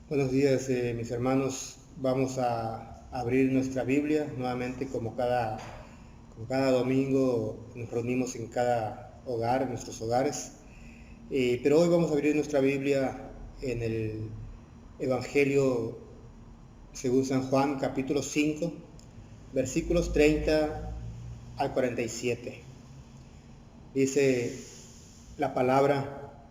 Buenos días, mis hermanos. Vamos a abrir nuestra Biblia nuevamente como cada domingo. Nos reunimos en cada hogar, en nuestros hogares. Pero hoy vamos a abrir nuestra Biblia en el Evangelio según San Juan, capítulo 5, versículos 30 al 47. Dice la palabra: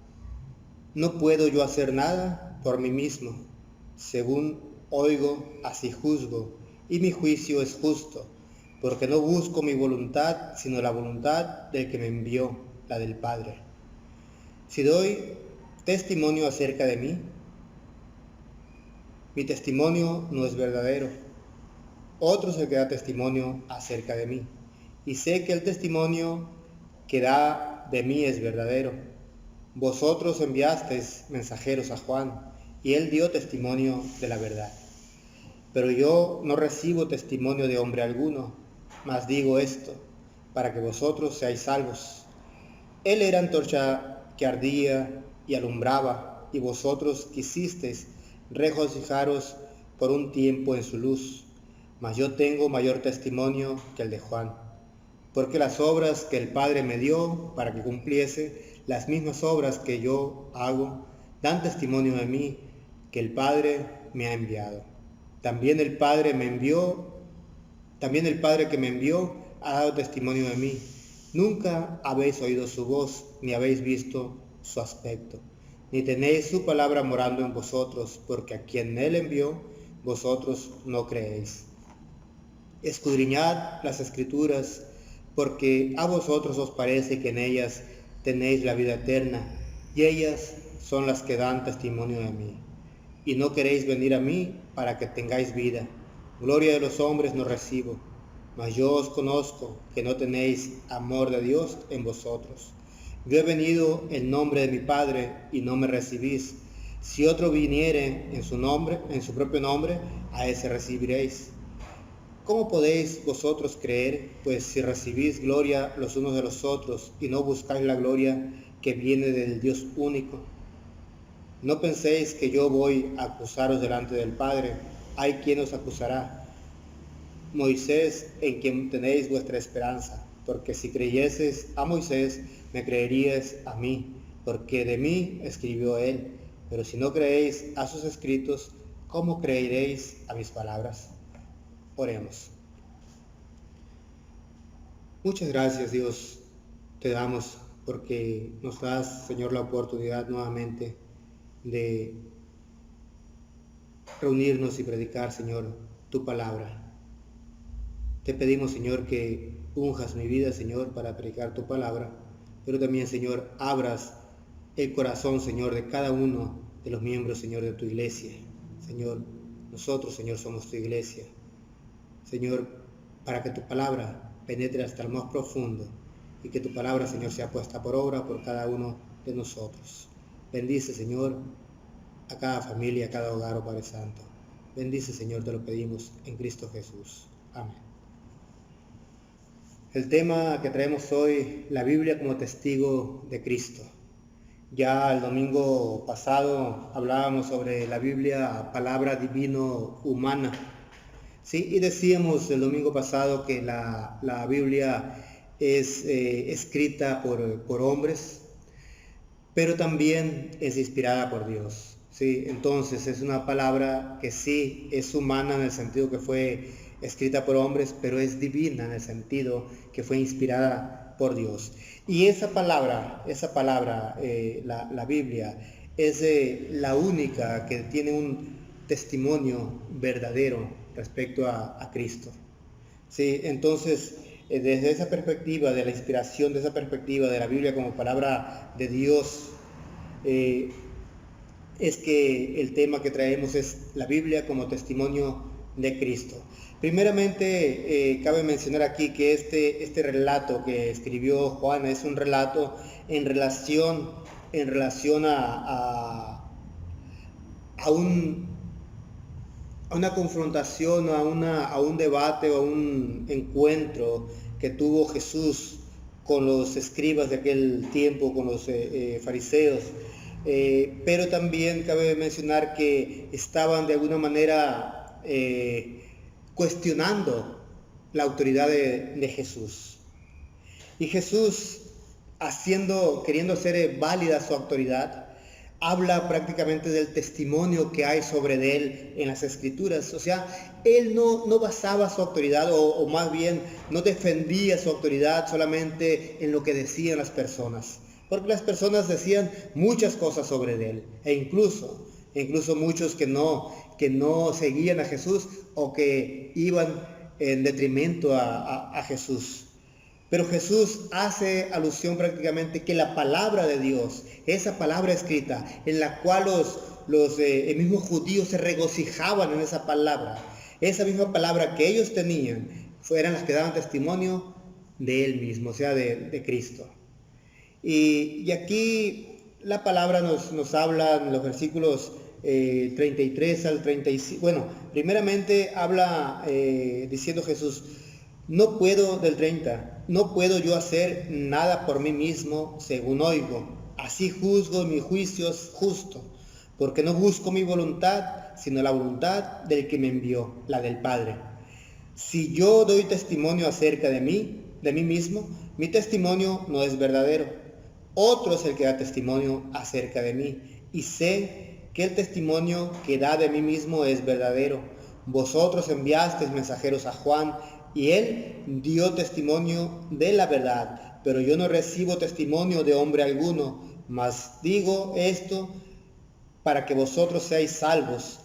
no puedo yo hacer nada por mí mismo. Según oigo, así juzgo, y mi juicio es justo, porque no busco mi voluntad, sino la voluntad del que me envió, la del Padre. Si doy testimonio acerca de mí, mi testimonio no es verdadero. Otro es el que da testimonio acerca de mí, y sé que el testimonio que da de mí es verdadero. Vosotros enviasteis mensajeros a Juan, y él dio testimonio de la verdad. Pero yo no recibo testimonio de hombre alguno, mas digo esto, para que vosotros seáis salvos. Él era antorcha que ardía y alumbraba, y vosotros quisisteis regocijaros por un tiempo en su luz. Mas yo tengo mayor testimonio que el de Juan, porque las obras que el Padre me dio para que cumpliese, las mismas obras que yo hago, dan testimonio de mí, que el Padre me ha enviado. También el Padre que me envió ha dado testimonio de mí. Nunca habéis oído su voz, ni habéis visto su aspecto, ni tenéis su palabra morando en vosotros, porque a quien él envió, vosotros no creéis. Escudriñad las Escrituras, porque a vosotros os parece que en ellas tenéis la vida eterna, y ellas son las que dan testimonio de mí. Y no queréis venir a mí para que tengáis vida. Gloria de los hombres no recibo, mas yo os conozco que no tenéis amor de Dios en vosotros. Yo he venido en nombre de mi Padre y no me recibís. Si otro viniere en su propio nombre, a ese recibiréis. ¿Cómo podéis vosotros creer, pues si recibís gloria los unos de los otros y no buscáis la gloria que viene del Dios único? No penséis que yo voy a acusaros delante del Padre. Hay quien os acusará, Moisés, en quien tenéis vuestra esperanza. Porque si creyeseis a Moisés, me creeríais a mí, porque de mí escribió él. Pero si no creéis a sus escritos, ¿cómo creeréis a mis palabras? Oremos. Muchas gracias, Dios, te damos porque nos das, Señor, la oportunidad nuevamente de reunirnos y predicar, Señor, tu palabra. Te pedimos, Señor, que unjas mi vida, Señor, para predicar tu palabra, pero también, Señor, abras el corazón, Señor, de cada uno de los miembros, Señor, de tu iglesia. Señor, nosotros, Señor, somos tu iglesia. Señor, para que tu palabra penetre hasta el más profundo y que tu palabra, Señor, sea puesta por obra por cada uno de nosotros. Bendice, Señor, a cada familia, a cada hogar, oh Padre Santo. Bendice, Señor, te lo pedimos en Cristo Jesús. Amén. El tema que traemos hoy, la Biblia como testigo de Cristo. Ya el domingo pasado hablábamos sobre la Biblia, palabra divino humana. Sí, y decíamos el domingo pasado que la Biblia es escrita por hombres, pero también es inspirada por Dios. Sí, entonces es una palabra que sí es humana en el sentido que fue escrita por hombres, pero es divina en el sentido que fue inspirada por Dios. Y esa palabra, la Biblia, es la única que tiene un testimonio verdadero respecto a Cristo. Sí, entonces, desde esa perspectiva de la inspiración, de esa perspectiva de la Biblia como palabra de Dios, es que el tema que traemos es la Biblia como testimonio de Cristo. Primeramente, cabe mencionar aquí que este relato que escribió Juan es un relato en relación a una confrontación, a un debate o a un encuentro que tuvo Jesús con los escribas de aquel tiempo, con los fariseos, pero también cabe mencionar que estaban de alguna manera cuestionando la autoridad de Jesús. Y Jesús, queriendo hacer válida su autoridad, habla prácticamente del testimonio que hay sobre él en las Escrituras. O sea, él no basaba su autoridad, o más bien no defendía su autoridad solamente en lo que decían las personas, porque las personas decían muchas cosas sobre él, e incluso muchos que no seguían a Jesús o que iban en detrimento a Jesús. Pero Jesús hace alusión prácticamente que la palabra de Dios, esa palabra escrita, en la cual los mismos judíos se regocijaban en esa palabra, esa misma palabra que ellos tenían, eran las que daban testimonio de Él mismo, o sea, de Cristo. Y aquí la palabra nos habla en los versículos 33 al 35. Bueno, primeramente habla diciendo Jesús, no puedo, del 30, no puedo yo hacer nada por mí mismo según oigo. Así juzgo, mi juicio es justo, porque no busco mi voluntad, sino la voluntad del que me envió, la del Padre. Si yo doy testimonio acerca de mí mismo, mi testimonio no es verdadero. Otro es el que da testimonio acerca de mí, y sé que el testimonio que da de mí mismo es verdadero. Vosotros enviasteis mensajeros a Juan, y él dio testimonio de la verdad, pero yo no recibo testimonio de hombre alguno, mas digo esto para que vosotros seáis salvos.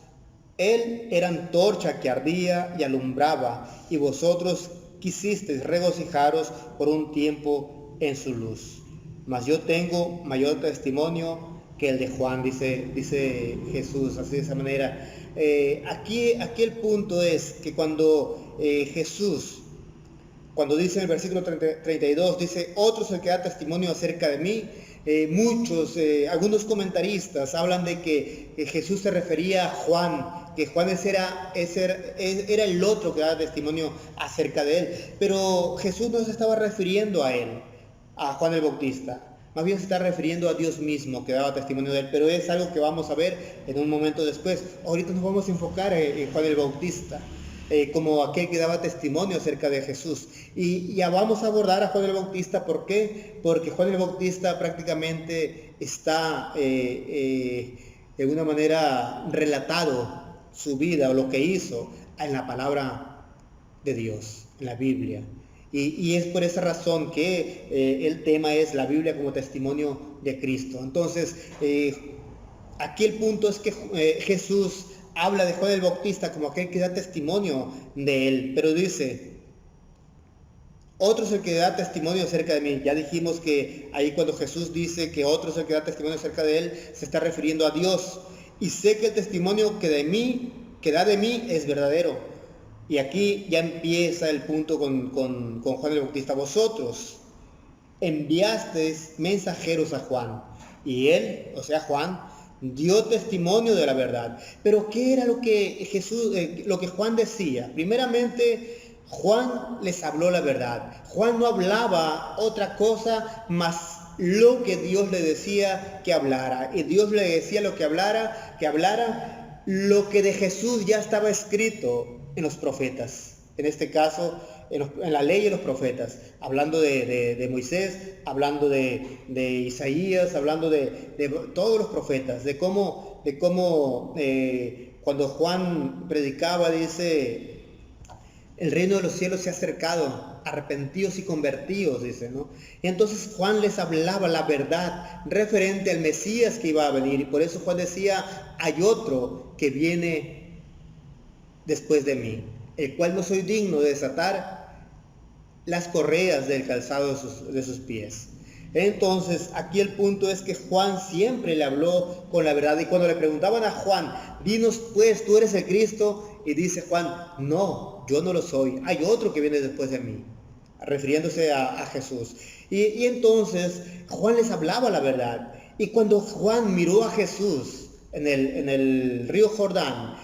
Él era antorcha que ardía y alumbraba, y vosotros quisisteis regocijaros por un tiempo en su luz. Mas yo tengo mayor testimonio que el de Juan, dice Jesús, así de esa manera. Aquí el punto es que cuando Jesús, cuando dice en el versículo 32, dice, otro es el que da testimonio acerca de mí, algunos comentaristas hablan de que Jesús se refería a Juan, que Juan era el otro que daba testimonio acerca de él, pero Jesús no se estaba refiriendo a él, a Juan el Bautista. Más bien se está refiriendo a Dios mismo que daba testimonio de él, pero es algo que vamos a ver en un momento después. Ahorita nos vamos a enfocar en Juan el Bautista, como aquel que daba testimonio acerca de Jesús. Y ya vamos a abordar a Juan el Bautista. ¿Por qué? Porque Juan el Bautista prácticamente está de una manera relatado su vida o lo que hizo en la palabra de Dios, en la Biblia. Y es por esa razón que el tema es la Biblia como testimonio de Cristo. Entonces, aquí el punto es que Jesús habla de Juan el Bautista como aquel que da testimonio de él, pero dice, otro es el que da testimonio acerca de mí. Ya dijimos que ahí cuando Jesús dice que otro es el que da testimonio acerca de él, se está refiriendo a Dios. Y sé que el testimonio que da de mí es verdadero. Y aquí ya empieza el punto con Juan el Bautista. Vosotros enviasteis mensajeros a Juan, y él, o sea Juan, dio testimonio de la verdad. Pero ¿qué era lo que Juan decía? Primeramente, Juan les habló la verdad. Juan no hablaba otra cosa más lo que Dios le decía que hablara. Y Dios le decía que hablara lo que de Jesús ya estaba escrito en los profetas, en este caso en la ley y los profetas, hablando de Moisés, hablando de Isaías, hablando de todos los profetas, de cómo cuando Juan predicaba, dice, el reino de los cielos se ha acercado, arrepentidos y convertidos, dice, ¿no? Y entonces Juan les hablaba la verdad referente al Mesías que iba a venir, y por eso Juan decía, hay otro que viene después de mí, el cual no soy digno de desatar las correas del calzado de sus pies. Entonces, aquí el punto es que Juan siempre le habló con la verdad, y cuando le preguntaban a Juan, dinos pues, ¿tú eres el Cristo? Y dice Juan, no, yo no lo soy, hay otro que viene después de mí, refiriéndose a Jesús. Y entonces Juan les hablaba la verdad, y cuando Juan miró a Jesús en el río Jordán,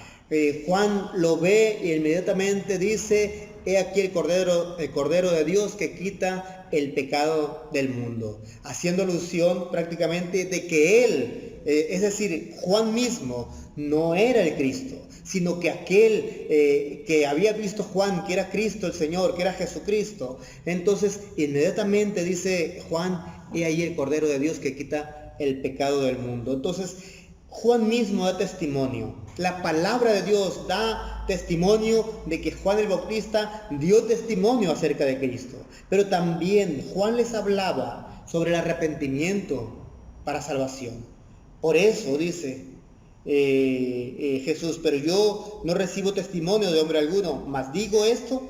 Juan lo ve y inmediatamente dice, he aquí el Cordero de Dios que quita el pecado del mundo, haciendo alusión prácticamente de que él Es decir, Juan mismo no era el Cristo, sino que aquel que había visto Juan, que era Cristo el Señor, que era Jesucristo. Entonces, inmediatamente dice Juan, he ahí el Cordero de Dios que quita el pecado del mundo. Entonces, Juan mismo da testimonio. La palabra de Dios da testimonio de que Juan el Bautista dio testimonio acerca de Cristo. Pero también Juan les hablaba sobre el arrepentimiento para salvación. Por eso dice Jesús, pero yo no recibo testimonio de hombre alguno, mas digo esto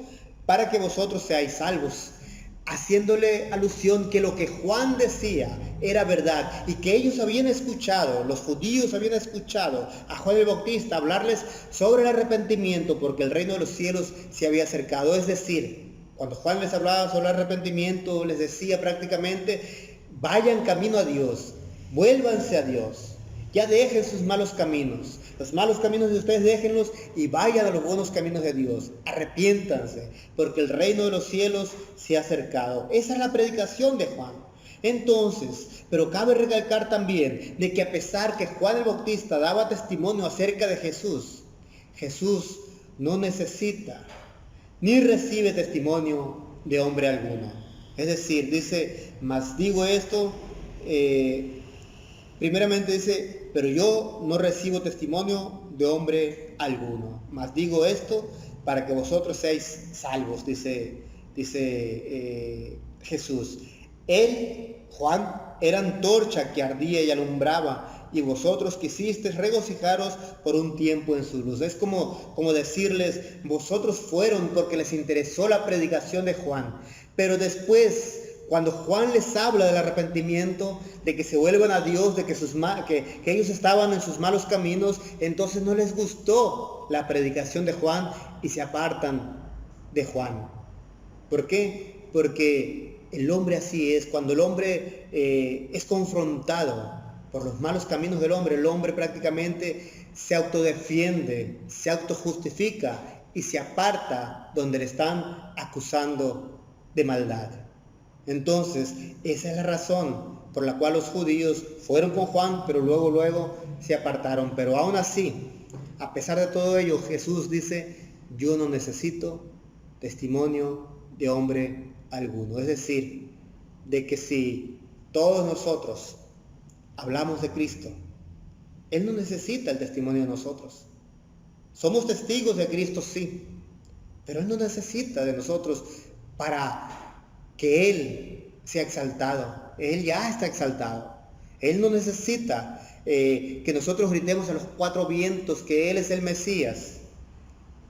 para que vosotros seáis salvos. Haciéndole alusión que lo que Juan decía era verdad y que ellos habían escuchado, los judíos habían escuchado a Juan el Bautista hablarles sobre el arrepentimiento porque el reino de los cielos se había acercado. Es decir, cuando Juan les hablaba sobre el arrepentimiento, les decía prácticamente, vayan camino a Dios, vuélvanse a Dios, ya dejen sus malos caminos. Los malos caminos de ustedes déjenlos y vayan a los buenos caminos de Dios. Arrepiéntanse, porque el reino de los cielos se ha acercado. Esa es la predicación de Juan. Entonces, pero cabe recalcar también de que a pesar que Juan el Bautista daba testimonio acerca de Jesús, Jesús no necesita ni recibe testimonio de hombre alguno. Es decir, dice, mas digo esto, primeramente dice, pero yo no recibo testimonio de hombre alguno, mas digo esto para que vosotros seáis salvos, dice Jesús. Él, Juan, era antorcha que ardía y alumbraba, y vosotros quisisteis regocijaros por un tiempo en su luz. Es como decirles, vosotros fueron porque les interesó la predicación de Juan, pero después, cuando Juan les habla del arrepentimiento, de que se vuelvan a Dios, de que ellos estaban en sus malos caminos, entonces no les gustó la predicación de Juan y se apartan de Juan. ¿Por qué? Porque el hombre así es. Cuando el hombre es confrontado por los malos caminos del hombre, el hombre prácticamente se autodefiende, se autojustifica y se aparta donde le están acusando de maldad. Entonces, esa es la razón por la cual los judíos fueron con Juan, pero luego se apartaron. Pero aún así, a pesar de todo ello, Jesús dice, yo no necesito testimonio de hombre alguno. Es decir, de que si todos nosotros hablamos de Cristo, Él no necesita el testimonio de nosotros. Somos testigos de Cristo, sí, pero Él no necesita de nosotros para que Él sea exaltado. Él ya está exaltado. Él no necesita que nosotros gritemos a los cuatro vientos que Él es el Mesías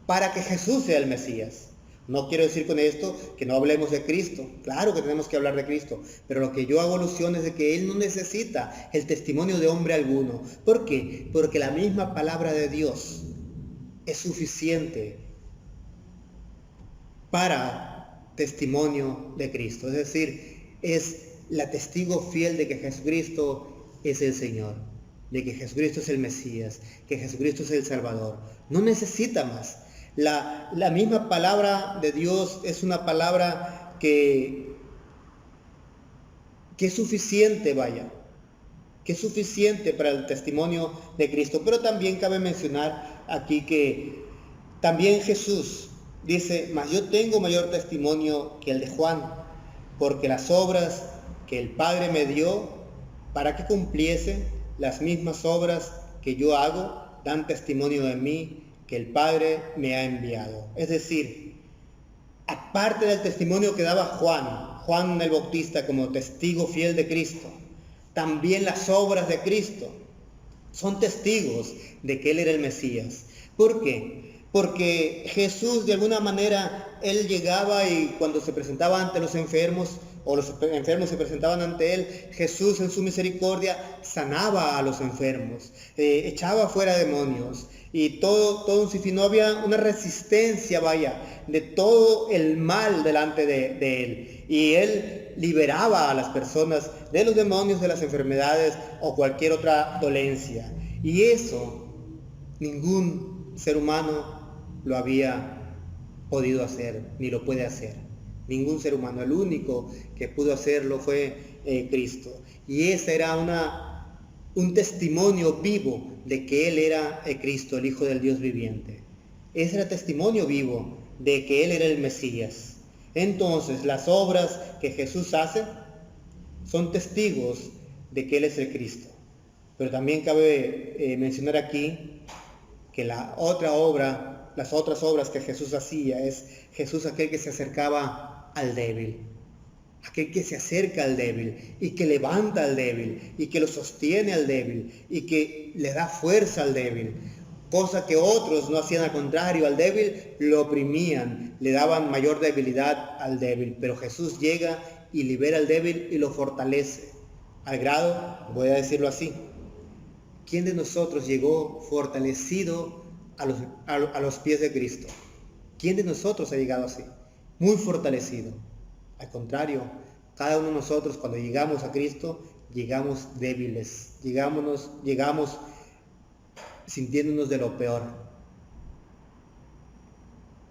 para que Jesús sea el Mesías. No quiero decir con esto que no hablemos de Cristo. Claro que tenemos que hablar de Cristo, pero lo que yo hago alusión es de que Él no necesita el testimonio de hombre alguno. ¿Por qué? Porque la misma palabra de Dios es suficiente para testimonio de Cristo. Es decir, es la testigo fiel de que Jesucristo es el Señor, de que Jesucristo es el Mesías, que Jesucristo es el Salvador. No necesita más. La misma palabra de Dios es una palabra que es suficiente, que es suficiente para el testimonio de Cristo. Pero también cabe mencionar aquí que también Jesús dice, mas yo tengo mayor testimonio que el de Juan, porque las obras que el Padre me dio para que cumpliese, las mismas obras que yo hago, dan testimonio de mí, que el Padre me ha enviado. Es decir, aparte del testimonio que daba Juan el Bautista como testigo fiel de Cristo, también las obras de Cristo son testigos de que Él era el Mesías. ¿Por qué? Porque Jesús de alguna manera, Él llegaba y cuando se presentaba ante los enfermos, o los enfermos se presentaban ante Él, Jesús en su misericordia sanaba a los enfermos, echaba fuera demonios, y todo un sinfín. No había una resistencia, de todo el mal delante de Él. Y Él liberaba a las personas de los demonios, de las enfermedades o cualquier otra dolencia. Y eso ningún ser humano lo había podido hacer, ni lo puede hacer. Ningún ser humano. El único que pudo hacerlo fue Cristo. Y esa era un testimonio vivo de que Él era el Cristo, el Hijo del Dios viviente. Ese era testimonio vivo de que Él era el Mesías. Entonces, las obras que Jesús hace son testigos de que Él es el Cristo. Pero también cabe mencionar aquí que las otras obras que Jesús hacía es Jesús aquel que se acercaba al débil, aquel que se acerca al débil y que levanta al débil y que lo sostiene al débil y que le da fuerza al débil, cosa que otros no hacían. Al contrario, al débil lo oprimían, le daban mayor debilidad al débil, pero Jesús llega y libera al débil y lo fortalece, al grado, voy a decirlo así, ¿quién de nosotros llegó fortalecido a los pies de Cristo? ¿Quién de nosotros ha llegado así? Muy fortalecido. Al contrario, cada uno de nosotros cuando llegamos a Cristo, llegamos débiles, llegamos sintiéndonos de lo peor,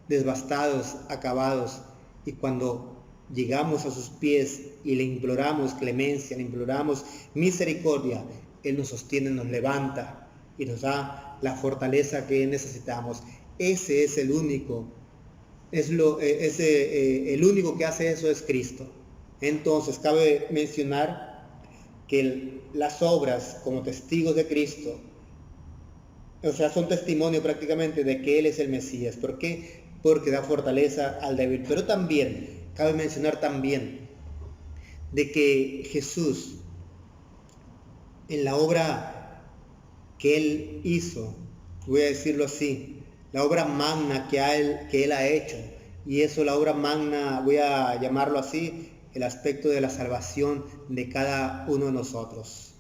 devastados, acabados, y cuando llegamos a sus pies y le imploramos clemencia, le imploramos misericordia, Él nos sostiene, nos levanta y nos da la fortaleza que necesitamos. Ese es el único, el único que hace eso es Cristo. Entonces cabe mencionar que las obras como testigos de Cristo, o sea, son testimonio prácticamente de que Él es el Mesías. ¿Por qué? Porque da fortaleza al débil. Pero también, cabe mencionar también, de que Jesús, en la obra que Él hizo, voy a decirlo así, la obra magna que él ha hecho, y eso, la obra magna, voy a llamarlo así, el aspecto de la salvación de cada uno de nosotros.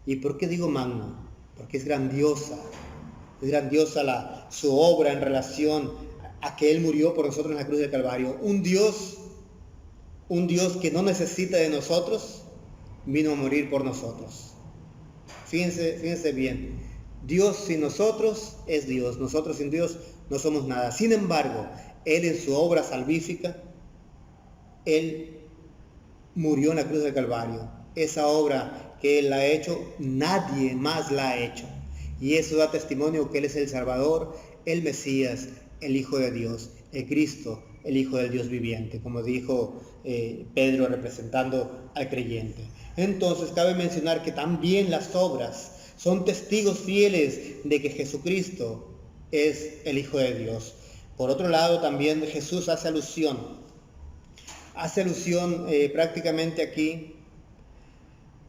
¿Y por qué digo magna? Porque es grandiosa su obra en relación a que Él murió por nosotros en la cruz del Calvario. Un Dios que no necesita de nosotros, vino a morir por nosotros. Fíjense bien, Dios sin nosotros es Dios, nosotros sin Dios no somos nada. Sin embargo, Él en su obra salvífica, Él murió en la cruz del Calvario. Esa obra que Él ha hecho, nadie más la ha hecho. Y eso da testimonio que Él es el Salvador, el Mesías, el Hijo de Dios, el Cristo, el Hijo del Dios viviente, como dijo Pedro representando al creyente. Entonces cabe mencionar que también las obras son testigos fieles de que Jesucristo es el Hijo de Dios. Por otro lado, también Jesús hace alusión prácticamente aquí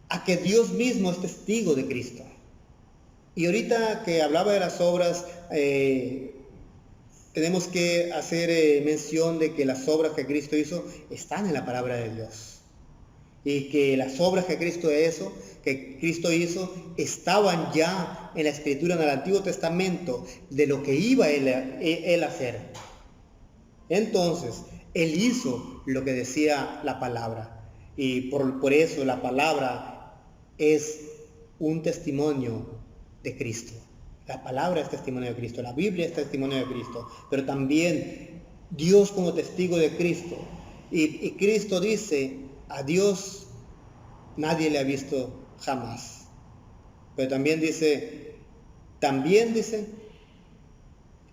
a que Dios mismo es testigo de Cristo. Y ahorita que hablaba de las obras, tenemos que hacer mención de que las obras que Cristo hizo están en la palabra de Dios. Y que las obras que Cristo hizo estaban ya en la Escritura, en el Antiguo Testamento, de lo que iba él a hacer. Entonces, Él hizo lo que decía la palabra. Y por eso la palabra es un testimonio de Cristo. La palabra es testimonio de Cristo, la Biblia es testimonio de Cristo, pero también Dios como testigo de Cristo. Y Cristo dice, a Dios nadie le ha visto jamás. Pero también dice,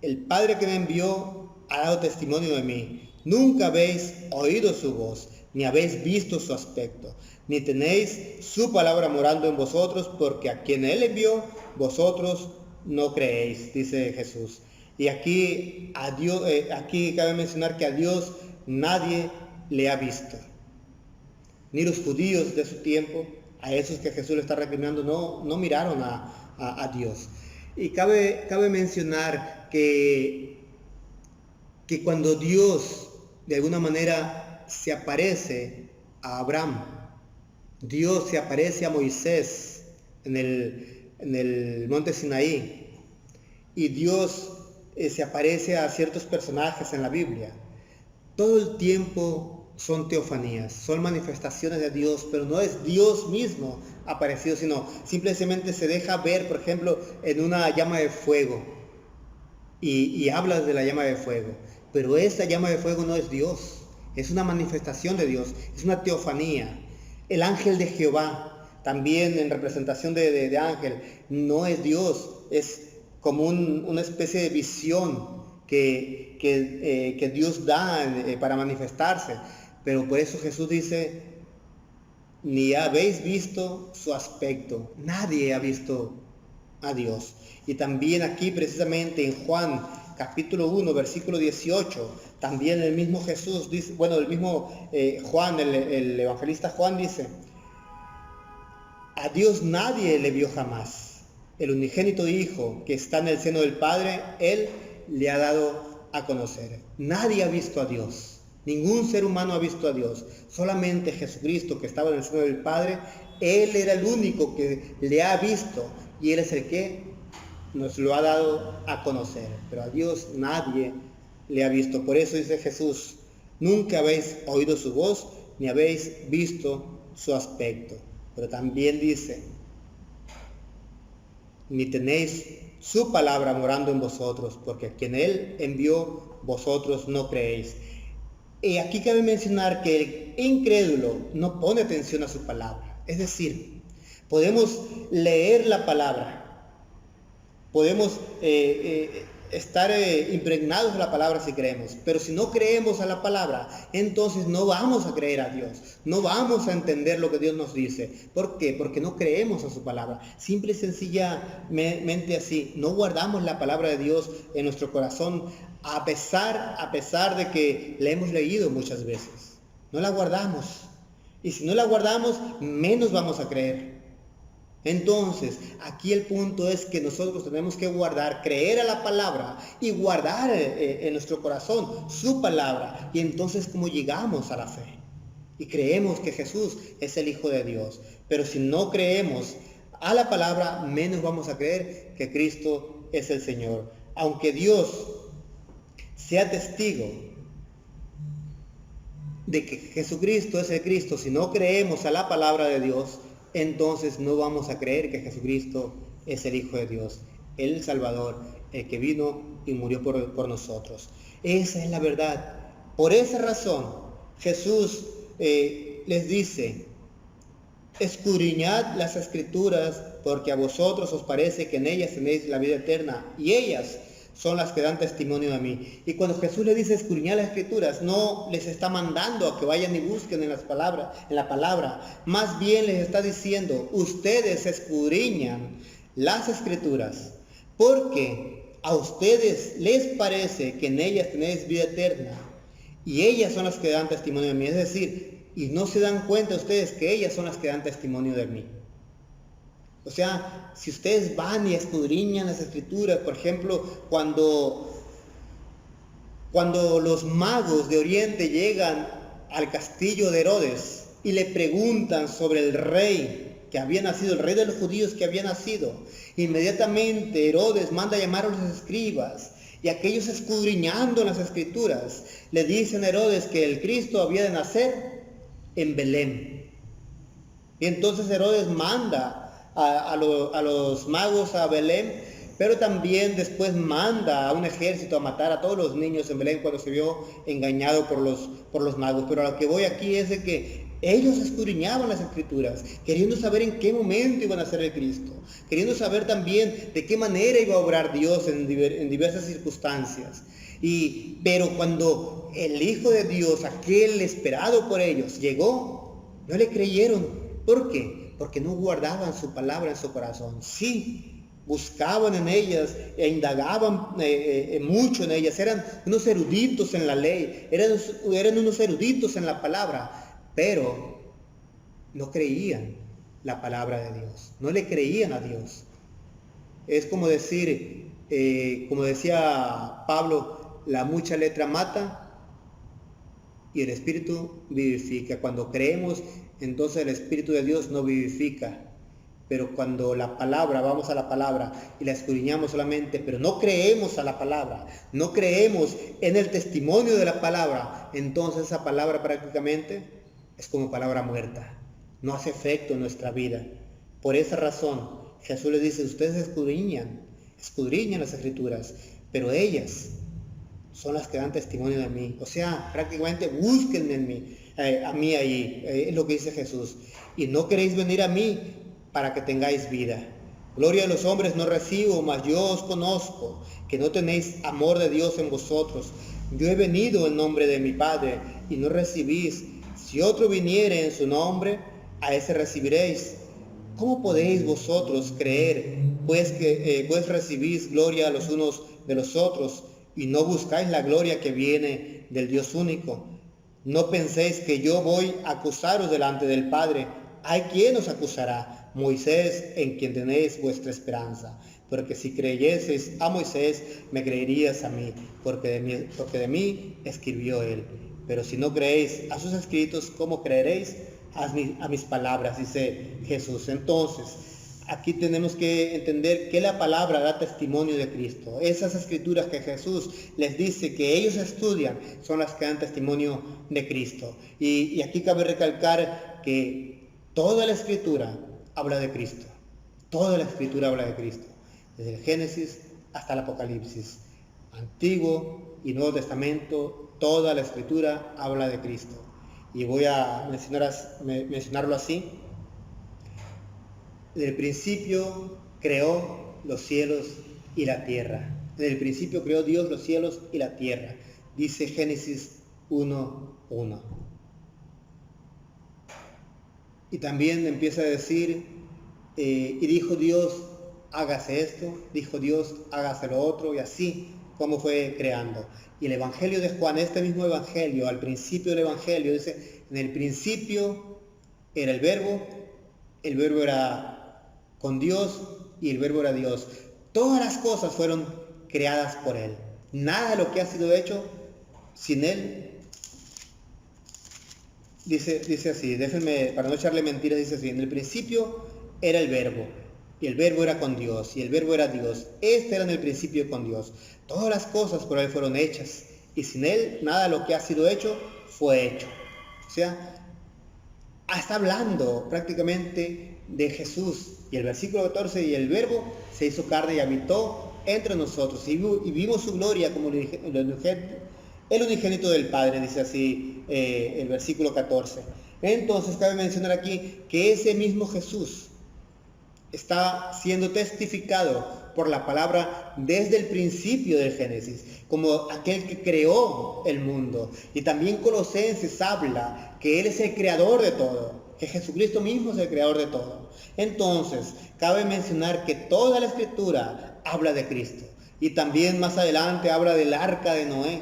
el Padre que me envió ha dado testimonio de mí. Nunca habéis oído su voz, ni habéis visto su aspecto, ni tenéis su palabra morando en vosotros, porque a quien Él envió, vosotros no creéis, dice Jesús. Y aquí cabe mencionar que a Dios nadie le ha visto. Ni los judíos de su tiempo, a esos que Jesús le está recriminando, no miraron a Dios. Y cabe mencionar que cuando Dios de alguna manera se aparece a Abraham, Dios se aparece a Moisés en el monte Sinaí, y Dios se aparece a ciertos personajes en la Biblia. Todo el tiempo son teofanías, son manifestaciones de Dios, pero no es Dios mismo aparecido, sino simplemente se deja ver, por ejemplo, en una llama de fuego, y habla de la llama de fuego, pero esa llama de fuego no es Dios, es una manifestación de Dios, es una teofanía. El ángel de Jehová, también en representación de ángel, no es Dios, es como una especie de visión que Dios da para manifestarse. Pero por eso Jesús dice, ni habéis visto su aspecto, nadie ha visto a Dios. Y también aquí precisamente en Juan capítulo 1, versículo 18, también el mismo Jesús dice, bueno, el mismo Juan, el evangelista Juan dice, a Dios nadie le vio jamás. El unigénito Hijo que está en el seno del Padre, Él le ha dado a conocer. Nadie ha visto a Dios. Ningún ser humano ha visto a Dios. Solamente Jesucristo que estaba en el seno del Padre, Él era el único que le ha visto. Y Él es el que nos lo ha dado a conocer. Pero a Dios nadie le ha visto. Por eso dice Jesús, nunca habéis oído su voz, ni habéis visto su aspecto. Pero también dice, ni tenéis su palabra morando en vosotros, porque a quien Él envió, vosotros no creéis. Y aquí cabe mencionar que el incrédulo no pone atención a su palabra. Es decir, podemos leer la palabra, podemos estar impregnados de la palabra si creemos, pero si no creemos a la palabra, entonces no vamos a creer a Dios, no vamos a entender lo que Dios nos dice. ¿Por qué? Porque no creemos a su palabra, simple y sencillamente así, no guardamos la palabra de Dios en nuestro corazón, a pesar de que la hemos leído muchas veces, no la guardamos, y si no la guardamos, menos vamos a creer. Entonces, aquí el punto es que nosotros tenemos que guardar, creer a la palabra y guardar en nuestro corazón su palabra. Y entonces, ¿cómo llegamos a la fe? Y creemos que Jesús es el Hijo de Dios. Pero si no creemos a la palabra, menos vamos a creer que Cristo es el Señor. Aunque Dios sea testigo de que Jesucristo es el Cristo, si no creemos a la palabra de Dios, entonces no vamos a creer que Jesucristo es el Hijo de Dios, el Salvador, el que vino y murió por nosotros. Esa es la verdad. Por esa razón, Jesús les dice, escudriñad las Escrituras, porque a vosotros os parece que en ellas tenéis la vida eterna, y ellas son las que dan testimonio de mí. Y cuando Jesús le dice escudriñar las Escrituras, no les está mandando a que vayan y busquen en la palabra. Más bien les está diciendo, ustedes escudriñan las Escrituras, porque a ustedes les parece que en ellas tenéis vida eterna, y ellas son las que dan testimonio de mí. Es decir, y no se dan cuenta ustedes que ellas son las que dan testimonio de mí. O sea, si ustedes van y escudriñan las Escrituras, por ejemplo, cuando los magos de Oriente llegan al castillo de Herodes y le preguntan sobre el rey que había nacido, el rey de los judíos que había nacido, inmediatamente Herodes manda a llamar a los escribas, y aquellos escudriñando las Escrituras le dicen a Herodes que el Cristo había de nacer en Belén. Y entonces Herodes manda a los magos a Belén, pero también después manda a un ejército a matar a todos los niños en Belén cuando se vio engañado por los magos. Pero a lo que voy aquí es de que ellos escudriñaban las Escrituras, queriendo saber en qué momento iban a ser el Cristo, queriendo saber también de qué manera iba a obrar Dios en diversas circunstancias. Pero cuando el Hijo de Dios, aquel esperado por ellos, llegó, no le creyeron. ¿Por qué? Porque no guardaban su palabra en su corazón. Sí, buscaban en ellas e indagaban mucho en ellas. Eran unos eruditos en la ley, eran unos eruditos en la palabra, pero no creían la palabra de Dios, no le creían a Dios. Es como decir, como decía Pablo, la mucha letra mata y el Espíritu vivifica. Cuando creemos, entonces el Espíritu de Dios no vivifica. Pero cuando vamos a la palabra y la escudriñamos solamente, pero no creemos a la palabra, no creemos en el testimonio de la palabra, entonces esa palabra prácticamente es como palabra muerta, no hace efecto en nuestra vida. Por esa razón, Jesús les dice, ustedes escudriñan las Escrituras, pero ellas son las que dan testimonio de mí. O sea, prácticamente búsquenme en mí. a mí ahí, es lo que dice Jesús. Y no queréis venir a mí para que tengáis vida. Gloria a los hombres no recibo, mas yo os conozco, que no tenéis amor de Dios en vosotros. Yo he venido en nombre de mi Padre, y no recibís. Si otro viniere en su nombre, a ese recibiréis. ¿Cómo podéis vosotros creer, pues recibís gloria los unos de los otros, y no buscáis la gloria que viene del Dios único? No penséis que yo voy a acusaros delante del Padre. ¿Hay quien os acusará? Moisés, en quien tenéis vuestra esperanza. Porque si creyeseis a Moisés, me creerías a mí, porque de mí escribió él. Pero si no creéis a sus escritos, ¿cómo creeréis a mis palabras? Dice Jesús. Entonces, aquí tenemos que entender que la palabra da testimonio de Cristo. Esas escrituras que Jesús les dice que ellos estudian son las que dan testimonio de Cristo. Y aquí cabe recalcar que toda la escritura habla de Cristo. Toda la escritura habla de Cristo. Desde el Génesis hasta el Apocalipsis. Antiguo y Nuevo Testamento, toda la escritura habla de Cristo. Y voy a mencionarlo así. Desde el principio creó los cielos y la tierra. Desde el principio creó Dios los cielos y la tierra. Dice Génesis 1:1. Y también empieza a decir, y dijo Dios, hágase esto, dijo Dios, hágase lo otro, y así como fue creando. Y el Evangelio de Juan, este mismo Evangelio, al principio del Evangelio, dice, en el principio era el verbo era con Dios y el verbo era Dios. Todas las cosas fueron creadas por Él. Nada de lo que ha sido hecho sin Él. Dice así, déjenme, para no echarle mentiras, dice así, en el principio era el verbo, y el verbo era con Dios, y el verbo era Dios. Este era en el principio con Dios. Todas las cosas por Él fueron hechas, y sin Él nada de lo que ha sido hecho fue hecho. O sea, está hablando prácticamente de Jesús. Y el versículo 14, y el verbo se hizo carne y habitó entre nosotros, y vimos su gloria como el unigénito del Padre, dice así el versículo 14. Entonces cabe mencionar aquí que ese mismo Jesús está siendo testificado por la palabra desde el principio del Génesis, como aquel que creó el mundo. Y también Colosenses habla que Él es el creador de todo, que Jesucristo mismo es el creador de todo. Entonces, cabe mencionar que toda la Escritura habla de Cristo. Y también más adelante habla del arca de Noé,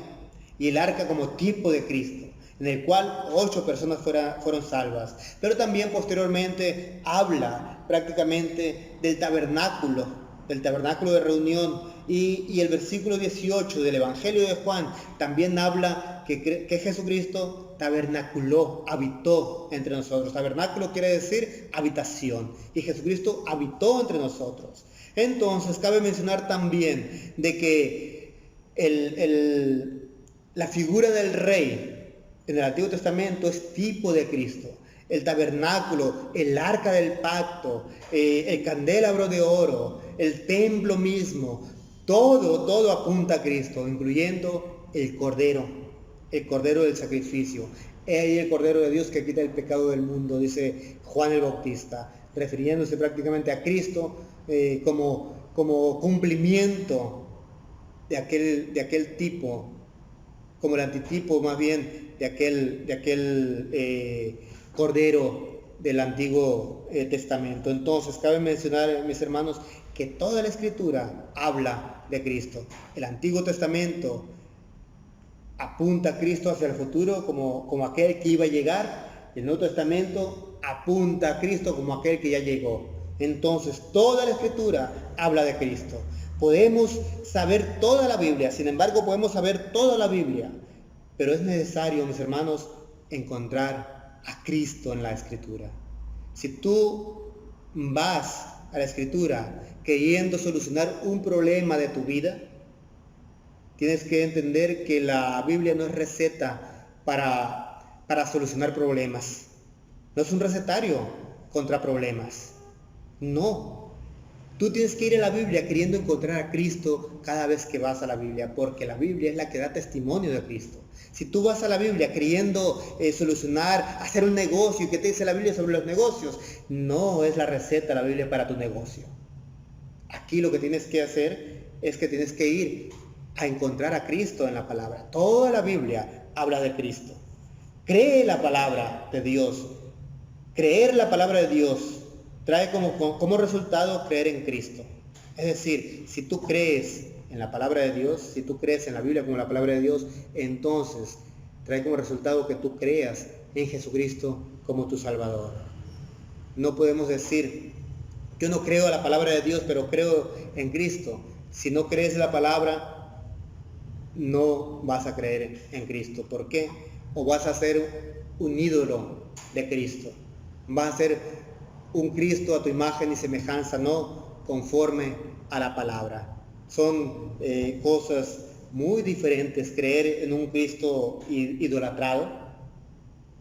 y el arca como tipo de Cristo, en el cual 8 personas fueron salvas. Pero también posteriormente habla prácticamente del tabernáculo de reunión. Y el versículo 18 del Evangelio de Juan también habla que Jesucristo tabernaculó, habitó entre nosotros. Tabernáculo quiere decir habitación. Y Jesucristo habitó entre nosotros. Entonces cabe mencionar también de que la figura del rey en el Antiguo Testamento es tipo de Cristo. El tabernáculo, el arca del pacto, el candelabro de oro, el templo mismo, todo apunta a Cristo, incluyendo el cordero del sacrificio. He ahí el cordero de Dios que quita el pecado del mundo, dice Juan el Bautista, refiriéndose prácticamente a Cristo como cumplimiento de aquel tipo, como el antitipo más bien de aquel cordero del Antiguo Testamento. Entonces cabe mencionar, mis hermanos, que toda la Escritura habla de Cristo. El Antiguo Testamento apunta a Cristo hacia el futuro como aquel que iba a llegar. El Nuevo Testamento apunta a Cristo como aquel que ya llegó. Entonces toda la Escritura habla de Cristo. Podemos saber toda la Biblia, sin embargo podemos saber toda la Biblia, pero es necesario, mis hermanos, encontrar a Cristo en la Escritura. Si tú vas a la Escritura queriendo solucionar un problema de tu vida, tienes que entender que la Biblia no es receta para solucionar problemas. No es un recetario contra problemas. No. Tú tienes que ir a la Biblia queriendo encontrar a Cristo cada vez que vas a la Biblia, porque la Biblia es la que da testimonio de Cristo. Si tú vas a la Biblia queriendo solucionar, hacer un negocio, ¿y qué te dice la Biblia sobre los negocios? No es la receta la Biblia para tu negocio. Aquí lo que tienes que hacer es que tienes que ir a encontrar a Cristo en la palabra. Toda la Biblia habla de Cristo. Cree la palabra de Dios. Creer la palabra de Dios trae como resultado creer en Cristo. Es decir, si tú crees en la palabra de Dios, si tú crees en la Biblia como la palabra de Dios, entonces trae como resultado que tú creas en Jesucristo como tu Salvador. No podemos decir, yo no creo en la palabra de Dios, pero creo en Cristo. Si no crees en la palabra, no vas a creer en Cristo. ¿Por qué? O vas a ser un ídolo de Cristo. Vas a ser un Cristo a tu imagen y semejanza, no conforme a la palabra. Son cosas muy diferentes creer en un Cristo idolatrado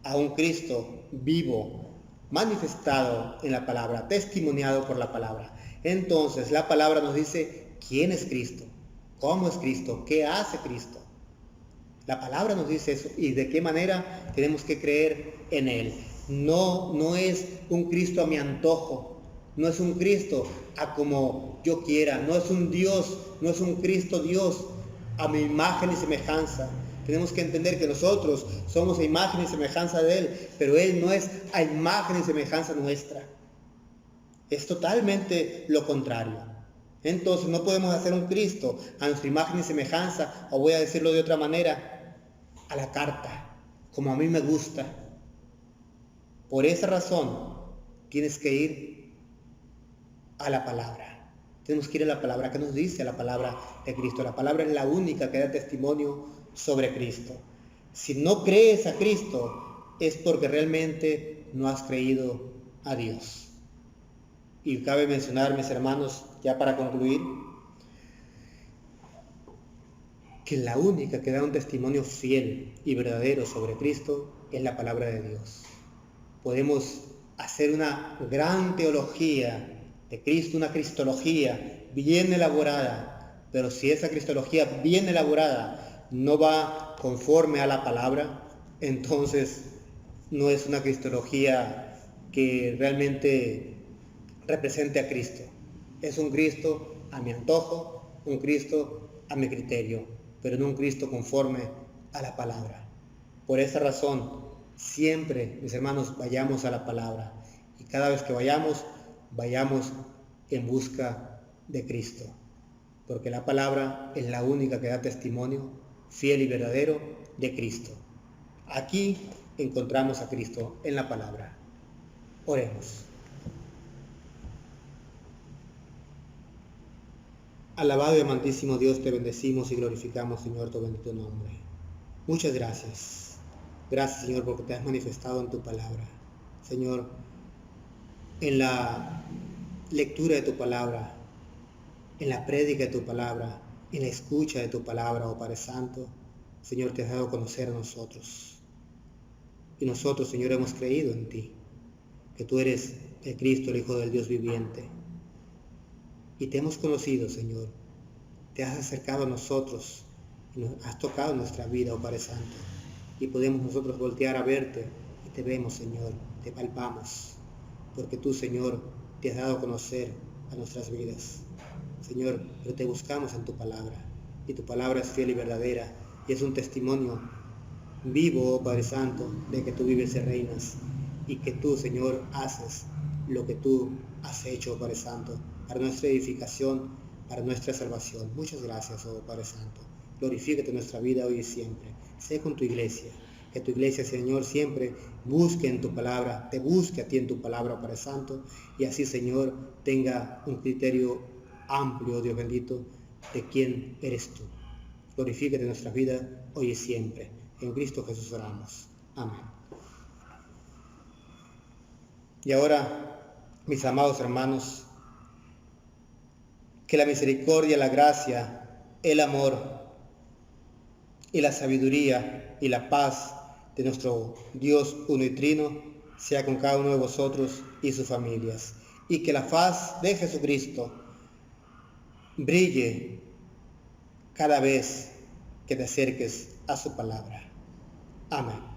a un Cristo vivo, manifestado en la palabra, testimoniado por la palabra. Entonces la palabra nos dice quién es Cristo, cómo es Cristo, qué hace Cristo. La palabra nos dice eso y de qué manera tenemos que creer en Él. No es un Cristo a mi antojo, no es un Cristo a como yo quiera, no es un Dios, no es un Cristo Dios a mi imagen y semejanza. Tenemos que entender que nosotros somos a imagen y semejanza de Él, pero Él no es a imagen y semejanza nuestra. Es totalmente lo contrario. Entonces no podemos hacer un Cristo a nuestra imagen y semejanza, o voy a decirlo de otra manera, a la carta, como a mí me gusta. Por esa razón tienes que ir a la palabra. Tenemos que ir a la palabra. ¿Qué nos dice la palabra de Cristo? La palabra es la única que da testimonio sobre Cristo. Si no crees a Cristo, es porque realmente no has creído a Dios. Y cabe mencionar, mis hermanos, ya para concluir, que la única que da un testimonio fiel y verdadero sobre Cristo es la palabra de Dios. Podemos hacer una gran teología de Cristo, una cristología bien elaborada, pero si esa cristología bien elaborada no va conforme a la palabra, entonces no es una cristología que realmente represente a Cristo. Es un Cristo a mi antojo, un Cristo a mi criterio, pero no un Cristo conforme a la palabra. Por esa razón, siempre, mis hermanos, vayamos a la palabra. Y cada vez que vayamos en busca de Cristo. Porque la palabra es la única que da testimonio fiel y verdadero de Cristo. Aquí encontramos a Cristo en la palabra. Oremos. Alabado y amantísimo Dios, te bendecimos y glorificamos, Señor, tu bendito nombre. Muchas gracias. Gracias, Señor, porque te has manifestado en tu palabra. Señor, en la lectura de tu palabra, en la prédica de tu palabra, en la escucha de tu palabra, oh Padre Santo, Señor, te has dado a conocer a nosotros. Y nosotros, Señor, hemos creído en ti, que tú eres el Cristo, el Hijo del Dios viviente. Y te hemos conocido, Señor. Te has acercado a nosotros, y nos has tocado nuestra vida, oh Padre Santo. Y podemos nosotros voltear a verte y te vemos, Señor, te palpamos. Porque tú, Señor, te has dado a conocer a nuestras vidas. Señor, pero te buscamos en tu palabra. Y tu palabra es fiel y verdadera. Y es un testimonio vivo, oh Padre Santo, de que tú vives y reinas. Y que tú, Señor, haces lo que tú has hecho, oh Padre Santo, para nuestra edificación, para nuestra salvación. Muchas gracias, oh Padre Santo. Glorifícate en nuestra vida hoy y siempre. Sé con tu iglesia. Que tu iglesia, Señor, siempre busque en tu palabra, te busque a ti en tu palabra, oh Padre Santo. Y así, Señor, tenga un criterio amplio, Dios bendito, de quién eres tú. Glorifícate en nuestra vida hoy y siempre. En Cristo Jesús oramos. Amén. Y ahora, mis amados hermanos, que la misericordia, la gracia, el amor y la sabiduría y la paz de nuestro Dios uno y trino sea con cada uno de vosotros y sus familias. Y que la faz de Jesucristo, brille cada vez que te acerques a su palabra. Amén.